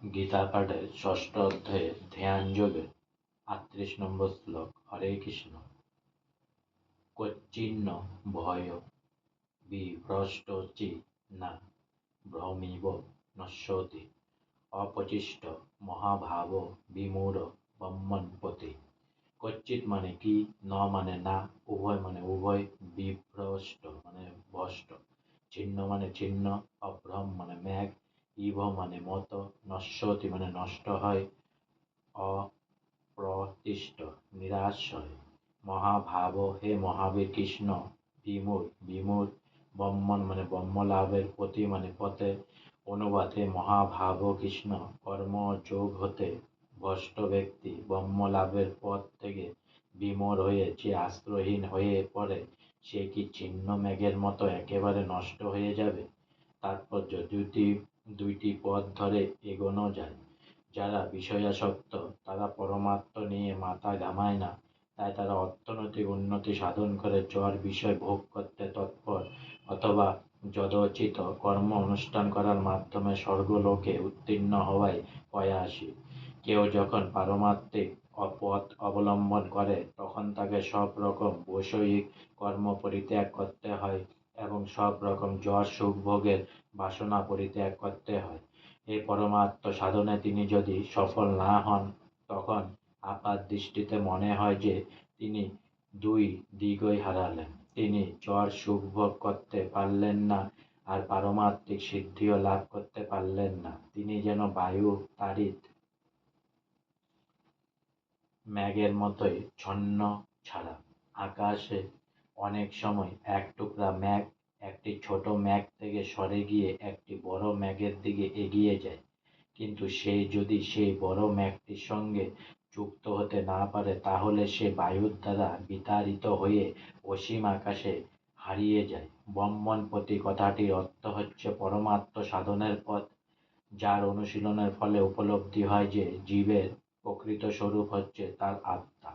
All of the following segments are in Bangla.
গীতা পাঠের ষষ্ঠ অধ্যায়ে ধ্যান যোগে ৩৮ নম্বর শ্লোক। হরে কৃষ্ণ। কচ্চিন্ন ভয় বিভ্রষ্টচি না ভ্রমিব নশ্যতি অপচিষ্ট মহাভাব বিমূঢ় ব্রহ্মণপতি। কচ্চিৎ মানে কি, ন মানে না, উভয় মানে উভয়, বিভ্রষ্ট মানে ভ্রষ্ট, ছিন্ন মানে ছিন্ন, অভ্রম মানে মেঘ, ইভ মানে মত, নশ্যতি মানে নষ্ট হয়, অপ্রতিষ্ঠ নিরাশ হয়, মহাভাব হে মহাবীর কৃষ্ণ, বিমূঢ় বিমূঢ়, ব্রহ্মণ মানে ব্রহ্ম লাভের, পতি মানে পথে। অনুবাদ: হে মহাভাব কৃষ্ণ, কর্ম যোগ হতে ভ্রষ্ট ব্যক্তি ব্রহ্ম লাভের পথ থেকে বিমূঢ় হয়ে যে আশ্রয়হীন হয়ে পড়ে, সে কি ছিন্ন মেঘের মতো একেবারে নষ্ট হয়ে যাবে? তাৎপর্য: দুইটি পথ ধরে এগোনো যায়। যারা বিষয়াসক্ত তারা পরমাত্ম নিয়ে মাথা ঘামায় না, তাই তারা অর্থনৈতিক উন্নতি সাধন করে জড় বিষয় ভোগ করতে তৎপর, অথবা যথোচিত কর্ম অনুষ্ঠান করার মাধ্যমে স্বর্গলোকে উত্তীর্ণ হওয়ায় প্রয়াসী। কেউ যখন পারমার্থিক পথ অবলম্বন করে, তখন তাকে সব রকম বৈষয়িক কর্ম পরিত্যাগ করতে হয় এবং সব রকম যশ সুখ ভোগের বাসনা পরিত্যাগ করতে হয়। এই পরমার্থ সাধনে তিনি যদি সফল না হন, তখন আপাত দৃষ্টিতে মনে হয় যে তিনি দুই দিগই হারালেন। তিনি যশ সুখ ভোগ করতে পারলেন না, আর পারমার্থিক সিদ্ধিও লাভ করতে পারলেন না। তিনি যেন বায়ু তাড়িত মেঘের মতোই ছন্ন ছাড়া। আকাশে অনেক সময় এক টুকরা মেঘ একটি ছোট মেঘ থেকে সরে গিয়ে একটি বড় মেঘের দিকে এগিয়ে যায়, কিন্তু সে যদি সেই বড় মেঘটির সঙ্গে যুক্ত হতে না পারে, তাহলে সে বায়ুর দ্বারা বিতাড়িত হয়ে অসীম আকাশে হারিয়ে যায়। ব্রহ্মণপতি কথাটির অর্থ হচ্ছে পরমাত্ম সাধনের পথ, যার অনুশীলনের ফলে উপলব্ধি হয় যে জীবের প্রকৃত স্বরূপ হচ্ছে তার আত্মা।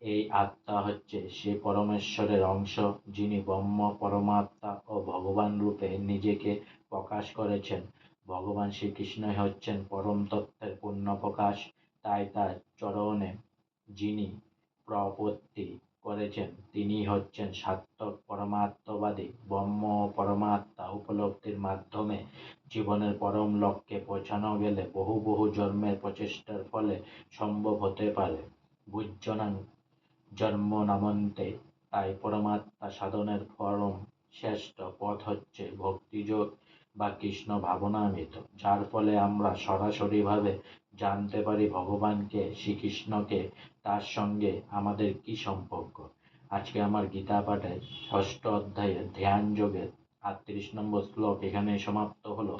এই আত্মা হচ্ছে সে পরমেশ্বরের অংশ, যিনি ব্রহ্ম, পরমাত্মা ও ভগবান রূপে নিজেকে প্রকাশ করেছেন। ভগবান শ্রীকৃষ্ণই হচ্ছেন পরম তত্ত্বের পূর্ণ প্রকাশ। তাই তার চরণে যিনি প্রপত্তি করেছেন, তিনিই হচ্ছেন সার্থক পরমাত্মবাদী। ব্রহ্ম ও পরমাত্মা উপলব্ধির মাধ্যমে জীবনের পরম লক্ষ্যে পৌঁছানো গেলে বহু বহু জন্মের প্রচেষ্টার ফলে সম্ভব হতে পারে। বুঝজনাং জন্ম নামন্তে। তাই পরমাত্মা সাধনের পরম শ্রেষ্ঠ পথ হচ্ছে ভক্তিযোগ বা কৃষ্ণ ভাবনামৃত, যার ফলে আমরা সরাসরিভাবে জানতে পারি ভগবানকে, শ্রীকৃষ্ণকে, তার সঙ্গে আমাদের কি সম্পর্ক। আজকে আমার গীতা পাঠের ষষ্ঠ অধ্যায়ে ধ্যান যোগের ৩৮ নম্বর শ্লোক এখানেই সমাপ্ত হলো।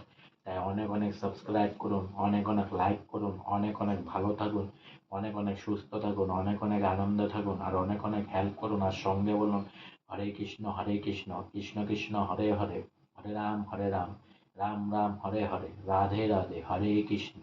তাই অনেক অনেক সাবস্ক্রাইব করুন, অনেক অনেক লাইক করুন, অনেক অনেক ভালো থাকুন, অনেক অনেক সুস্থ থাকুন, অনেক অনেক আনন্দে থাকুন, আর অনেক অনেক হেল্প করুন। আর সঙ্গে বলুন হরে কৃষ্ণ কৃষ্ণ কৃষ্ণ হরে হরে, হরে রাম রাম রাম হরে হরে, রাধে রাধে, হরে কৃষ্ণ।